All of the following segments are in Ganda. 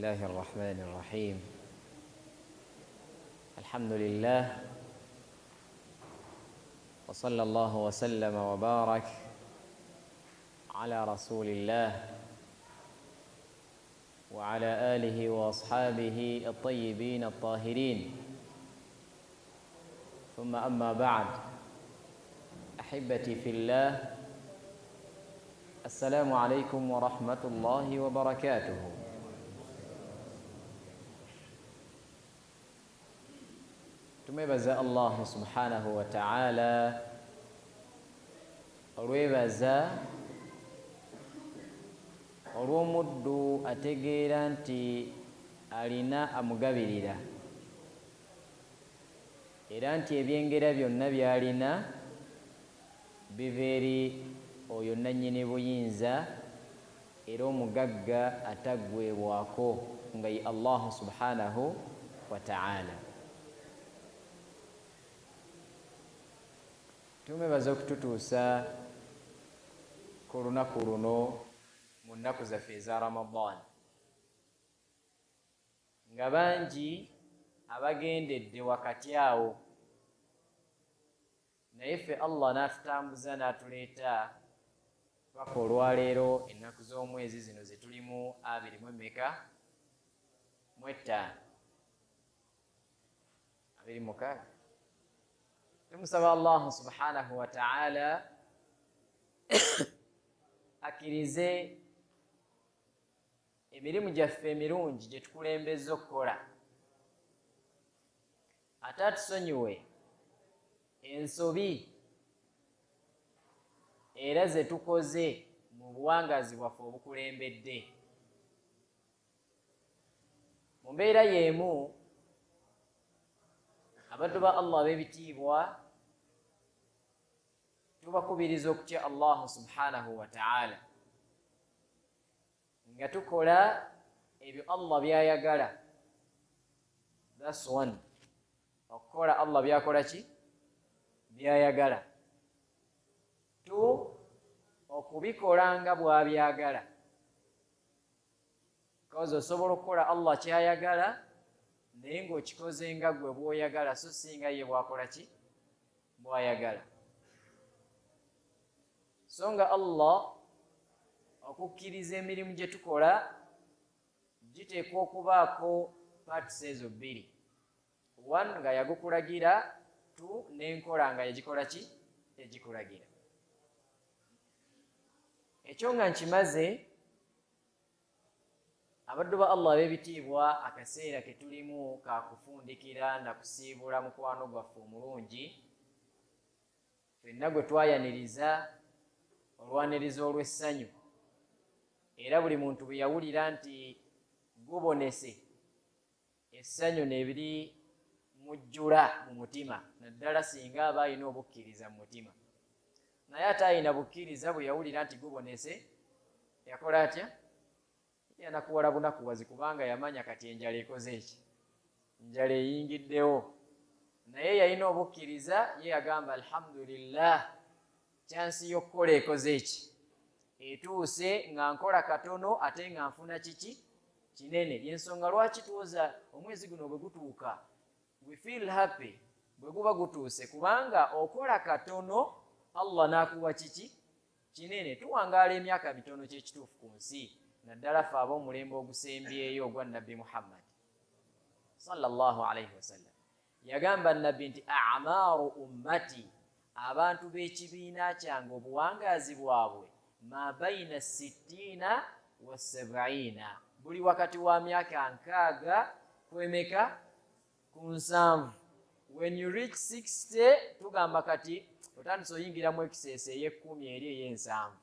الله الرحمن الرحيم الحمد لله وصلى الله وسلم وبارك على رسول الله وعلى آله وأصحابه الطيبين الطاهرين ثم أما بعد أحبتي في الله السلام عليكم ورحمة الله وبركاته. Tumebaza Allah subhanahu wa ta'ala olwebaza olw'omuddu ategeera nti alina amugabirira era nti ebyengera byonna by'alina biva eri oyo nannyini buyinza era omugagga ataggweebwako nga ye Allah subhanahu wa ta'ala. Tumebaza okututuusa ku lunaku luno mu nnaku zaffe eza Ramadan nga bangi abagendedde wakati awo, naye ffe Allah n'atutambuza n'atuleeta paka olwaleero ennaku z'omwezi zino ze tulimu 25 tumusaba Allah subhanahu wa ta'ala akkirize emirimu gyaffe emirungi gye tukulembezza okukola, ate atusonyiwe ensobi era ze tukoze mu buwangazi bwaffe obukulembedde. Mu mbeera y'emu abaddu ba Allah ab'ebitiibwa tubakubiriza okutya Allah subhanahu wa ta'ala nga tukola ebyo Allah by'ayagala. That's one, okukola Allah byakola ki? By'ayagala. Two, okubikola nga bw'abyagala. Because osobola okukola Allah ky'ayagala naye ng'okikoze nga gwe bw'oyagala so singa ye bwakola ki? Bw'ayagala. So nga Allah okukkiriza emirimu gye tukola giteekwa okubaako parts ezo bbiri. One, nga yagukulagira. Two, n'enkola nga yagikola ki? Yagikulagira. Ekyo nga nkimaze, abaddu ba Allah ab'ebitiibwa akaseera ke tulimu ka kufundikira na kusiibula mukwano gwaffe omulungi, ffenna gwe twayaniriza olwaniriza olw'essanyu, era buli muntu bwe yawulira nti gubonese essanyu nebiri mujjula mu mutima, naddala singa aba alina obukkiriza mu mutima. Naye ate alina bukkiriza bwe yawulira nti gubonese yakola atya? Yanakuwala bunakuwazi kubanga yamanya kati enjala ekoze eki? Enjala eyingiddewo. Naye yalina obukkiriza, ye yagamba alhamdulillah, kyansi y'okukola ekoze eki? Etuuse nga nkola katono ate nga nfuna kiki? Kinene. Y'ensonga lwaki tuwoza omwezi guno bwe gutuuka we feel happy bwe guba gutuuse, kubanga okola katono Allah n'akuwa kiki? Kinene. Tuwangaala emyaka mitono kyekituufu ku nsi, naddala ffe ab'omulembe ogusembyeyo ogwa Nabbi Muhammad sallallahu alayhi wasallam. Yagamba Nabbi nti a'maaru ummati, abantu b'ekibiina kyange obuwangaazi bwabwe ma baina 60 wa 70, buli wakati wa myaka 60 kwemeka ku 70. When you reach 60 tugamba kati otandise oyingiramu ekiseese ey'ekkumi eri ey'ensanvu.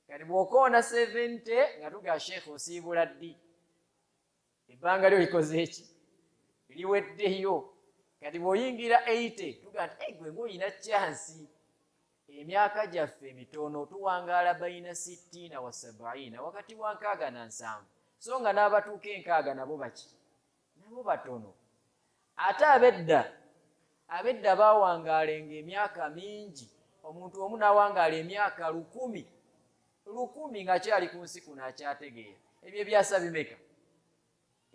Kati bw'okoona 70 nga tuga sheekh osiibula ddi? Ebbanga lyo likoze eki? Liweddeyo. Kati bw'oyingira 80 tuga nti gwe ng'olina chansi. Emyaka gyaffe mitono tuwangaala baina 60 wa 70, wakati wa 60 na 70. So nga n'abatuuka 60 nabo baki? Nabo batono. Ate abedda baawangaalenga emyaka mingi. Omuntu omu n'awangaala emyaka 10 ng'akyali ku nsi kuno akyategeera. Ebyo ebyasa bimeka?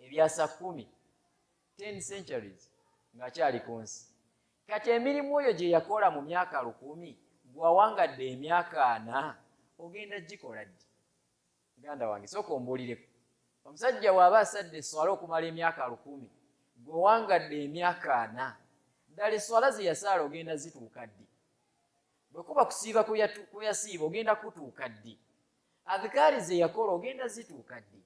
ebyasa 10 centuries ng'akyali ku nsi. Kati emirimu oyo gye yakola mu myaka 1000 gwawangadde emyaka 4 ogenda gikola ddi? Muganda wange sooka ombuulireko. Omusajja bw'aba asadde eswala okumala emyaka 1000 gwewangadde emyaka 4 ddala eswala ze yasaala ogenda zituuka ddi? Bwe kuba kusiiba kwe yasiiba ogenda kutuuka ddi? Adhikaari ze yakola ogenda zituuka ddi?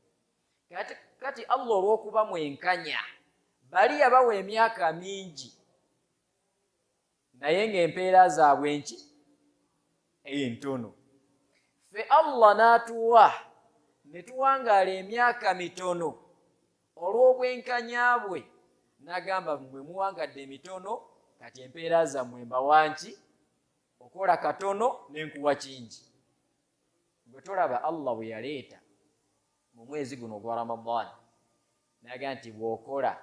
Kati Allah olw'okuba mwenkanya bali yabawa emyaka mingi naye ng'empeera zaabwe enki entono. Ffe Allah n'atuwa ne tuwangaala emyaka mitono olw'obwenkanya bwe n'agamba mmwe muwangadde emitono kati empeera zammwe mbawanki okola katono n'enkuwa kingi. Gwe tolaba Allah bwe yaleeta mu mwezi guno ogwa Ramadan n'agamba nti bw'okola,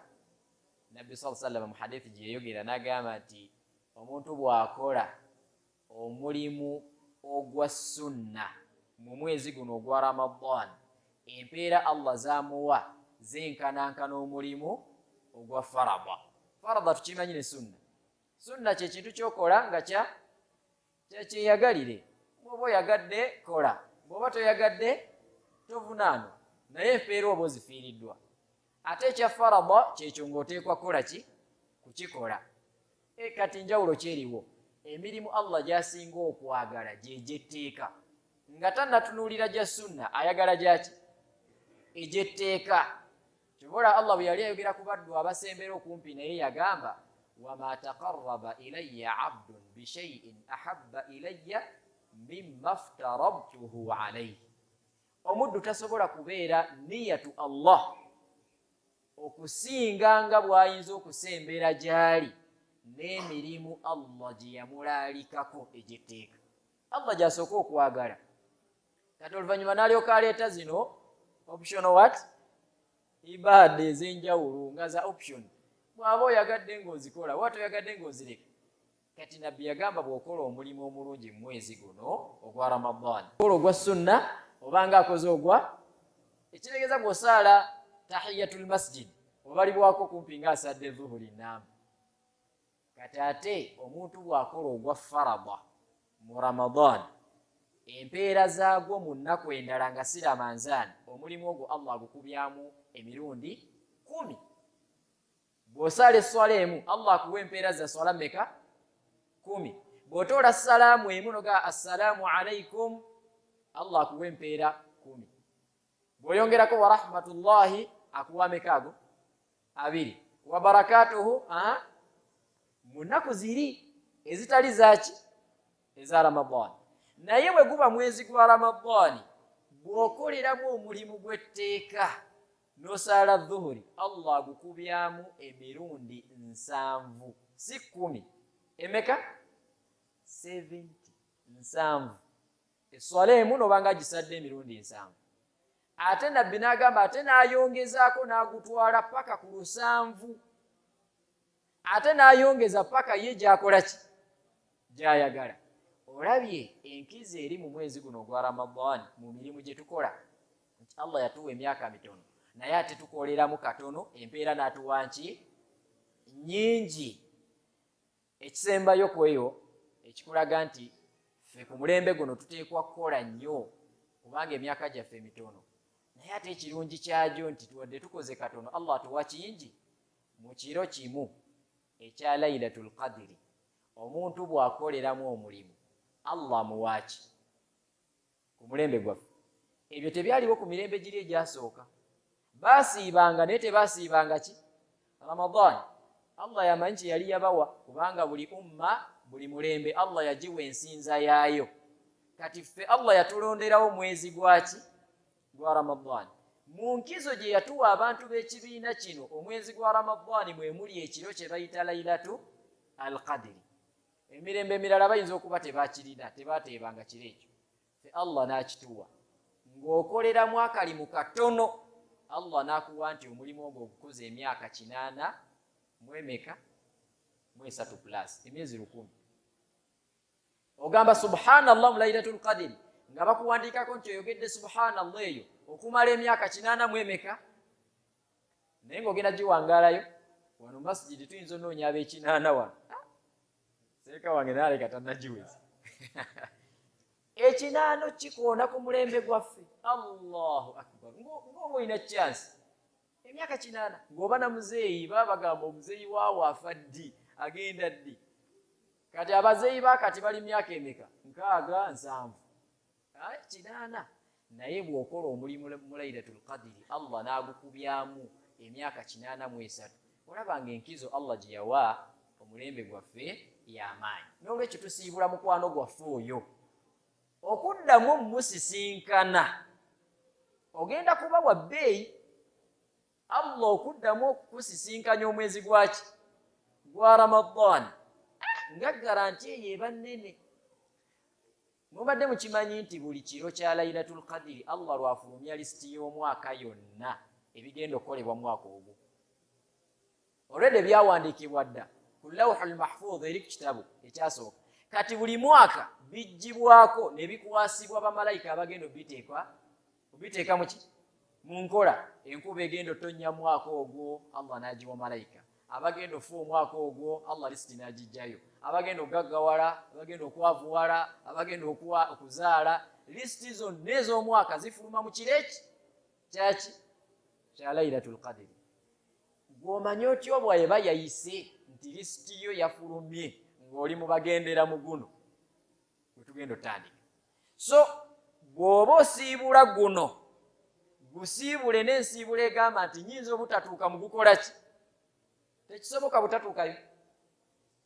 Nabbi sallallahu alayhi wa sallam mu hadithi gye yayogera n'agamba nti omuntu bw'akola omulimu ogwa sunna mu mwezi guno ogwa Ramadan empeera Allah z'amuwa zenkanankana omulimu ogwa farada. Farada tukimanyi ne sunna. Sunna kye kintu ky'okola nga kyeyagalire. Bw'oba oyagadde kola, bw'oba toyagadde tovunaano, naye empeera oba ozifiiriddwa. Ate ekya farada kyekyo ng'oteekwa kola ki? Kukikola. Kati njawulo kyeriwo. Emirimu Allah gy'asinga okwagala gye gy'etteeka. Nga tannatunuulira gya sunna ayagala gyaki? Egy'etteeka. Kyobola Allah bwe yali ayogera ku baddu abasembera okumpi naye yagamba wama taqarraba ilayya abdun bishay'in ahabba ilayya mimma aftarabtuhu alayhi. Omuddu tasobola kubeera niyatu Allah okusinga nga bw'ayinza okusembera gy'ali n'emirimu Allah gye yamulaalikako egy'etteeka. Allah gy'asooka okwagala. Kati oluvannyuma n'alyoka aleeta zino optional what? Ibaada ez'enjawulo nga za option. Bw'aba oyagadde ng'ozikola, waba toyagadde ng'ozireka. Kati Nabbi yagamba bw'okola omulimu omulungi mu mwezi guno ogwa Ramadan, okola ogwa sunna obanga akoze ogwa ekitegeeza bw'osaala tahiyatul masjid obalibwako kumpi ng'asadde zuhuri nnamba. Kati ate omuntu bw'akola ogwa farada mu Ramadan empeera zaagwo mu nnaku endala nga si Ramanzaani omulimu ogwo Allah agukubyamu emirundi 10. Bw'osaala esswala emu Allah akuwa empeera za swala mmeka? 10. Bw'otoola salaamu emu noga assalaamu alaikum Allah akuwa empeera 10. Bw'oyongerako wa rahmatullahi akuwa meka ago? 2. Wa barakatuhu mu nnaku ziri ezitali zaki? Eza Ramadan. Naye bwe guba mwezi gwa Ramadan bw'okoleramu omulimu gw'etteeka n'osaala dhuhuri Allah agukubyamu emirundi 7 si 10. Emeka? 70. 7. Eswala emu n'obanga agisadde emirundi 7. Ate Nabbi n'agamba ate n'ayongezaako n'agutwala paka ku 7. Ate n'ayongeza paka ye gy'akola ki? Gy'ayagala. Olabye enkizo eri mu mwezi guno ogwa Ramadan mu mirimu gye tukola nti Allah yatuwa emyaka mitono naye ate tukoleramu katono empeera n'atuwa nki nnyingi. Ekisembayo ku eyo ekikulaga nti ffe ku mulembe guno tuteekwa kukola nnyo kubanga emyaka gyaffe mitono, naye ate ekirungi kyagyo nti tuwadde tukoze katono Allah atuwa kingi. Mu kiro kimu ekya Laylatul Qadri omuntu bw'akoleramu omulimu Allah muwaaki ku mulembe gwaffe. Ebyo tebyaliwo ku mirembe giri egyasooka. Baasiibanga naye tebaasiibanga ki? Ramadan. Allah yamanyi kye yali yabawa kubanga buli umma buli mulembe Allah yagiwa ensinza yaayo. Kati ffe Allah yatulonderawo mwezi gwaki? Gwa Ramadan. Mu nkizo gye yatuwa abantu b'ekibiina kino omwezi gwa Ramadan mwe muli ekiro kye bayita Laylatu al-Qadri. Emirembe emirala bayinza okuba tebakirina tebateebanga kiro ekyo. Ffe Allah n'akituwa ng'okoleramu akalimu katono Allah n'akuwa nti omulimu ogwo ogukoze emyaka 8 mu emeka mu 3 plus emyezi 1000. Ogamba subhanallah mu Laylatul Qadri nga bakuwandiikako nti oyogedde subhanallah eyo okumala emyaka 8 mu emeka naye ng'ogenda giwangaalayo wano masjidi tuyinza onoonya ab'ekinaana wano seeka wange naaleka tannagiweza ekinaano kikoona ku mulembe gwaffe. Allahu akbar, ng'oba olina chance emyaka 8 ng'oba na muzeeyi, baba bagamba omuzeeyi waawo afa ddi agenda ddi. Kati abazeeyi bakati bali myaka emeka 6 7 8, naye bw'okola omulimu mu Laylatul Qadri Allah n'agukubyamu emyaka 83, olabanga enkizo Allah gye yawa omulembe gwaffe y'amaanyi. N'olwekyo tusiibula mukwano gwaffe oyo okuddamu musisinkana, ogenda kuba wa bbeeyi. Allah okuddamu okusisinkanya omwezi gwaki gwa Ramadan nga garanti eyo eba nnene. Mubadde mukimanyi nti buli kiro kya Laylatul Qadri Allah lwafulumya lisiti y'omwaka yonna ebigenda okukolebwa mwaka ogwo. Olwedde byawandiikibwa dda ku Lawhul Mahfuz eri ku kitabu ekyasooka. Kati buli mwaka bijjibwako ne bikwasibwa bamalayika abagenda obiteeka mu nkola. Enkuba egenda otonnya mwaka ogwo Allah n'agiwa malayika, abagenda ofa omwaka ogwo Allah lisiti n'agijjayo, abagenda okugaggawala, abagenda okwavuwala, abagenda okuzaala, lisiti zonna ez'omwaka zifuluma mu kiro eki kya Laylatul Qadri. Gw'omanye otya bw'eba yayise nti lisiti yo yafulumye ng'oli mu bagendera mu guno gwe tugenda otandika. So bw'oba osiibula guno, gusiibule n'ensiibula egamba nti nyinza obutatuuka mu gukola ki, tekisoboka butatuukayo.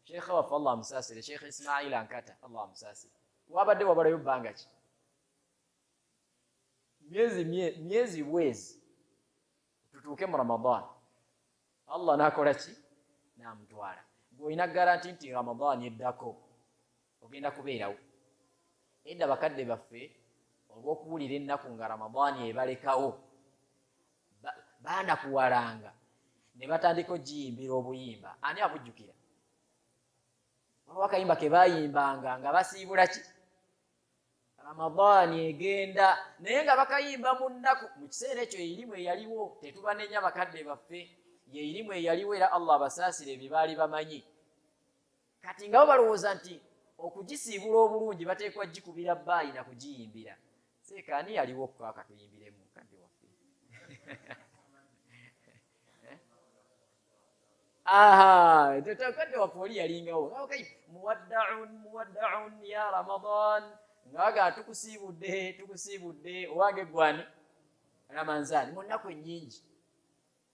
Sheekha waffe Allah amusaasire, Sheekh Ismail Ankata Allah amusaasire, wabadde wabalayo bbanga ki, myezi bwezi tutuuke mu Ramadan, Allah n'akola ki, n'amutwala. Gw'olina garanti nti Ramadan eddako ogenda kubeerawo. Edda bakadde baffe olw'okuwulira ennaku nga Ramadan ebalekawo baanakuwalanga ne batandika ogiyimbira obuyimba. Ani abujjukira? Waliwo akayimba ke baayimbanga nga basiibula ki, Ramadan egenda, naye nga bakayimba mu nnaku. Mu kiseera ekyo eyirimu eyaliwo, tetubanenya bakadde baffe, yeeyirimu eyaliwo era Allah abasaasire bye baali bamanyi. Kati nga bo balowooza nti okugisiibula obulungi bateekwa gikubira bbaayi na kugiyimbira. Seeka ani yaliwo okukaaka tuyimbiremu mukadde waffe? Mukadde waffe oli yalingawo muwaddaun ya Ramadan, nga tukusiibudde owange gwani Ramanzani mu nnaku ennyingi,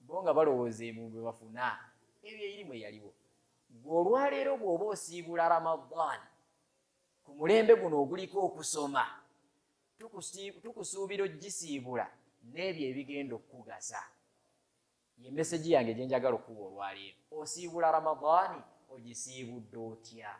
bo nga balowooza emumbe bafuna. Ebyo eyirimu eyaliwo. Gwe olwaleero bw'oba osiibula Ramadan ku mulembe guno oguliko okusoma, tukusuubira ogisiibula n'ebyo ebigenda okukugasa. Ye meseji yange gye njagala okuwa olwaleero. Osiibula Ramadan ogisiibudde otya?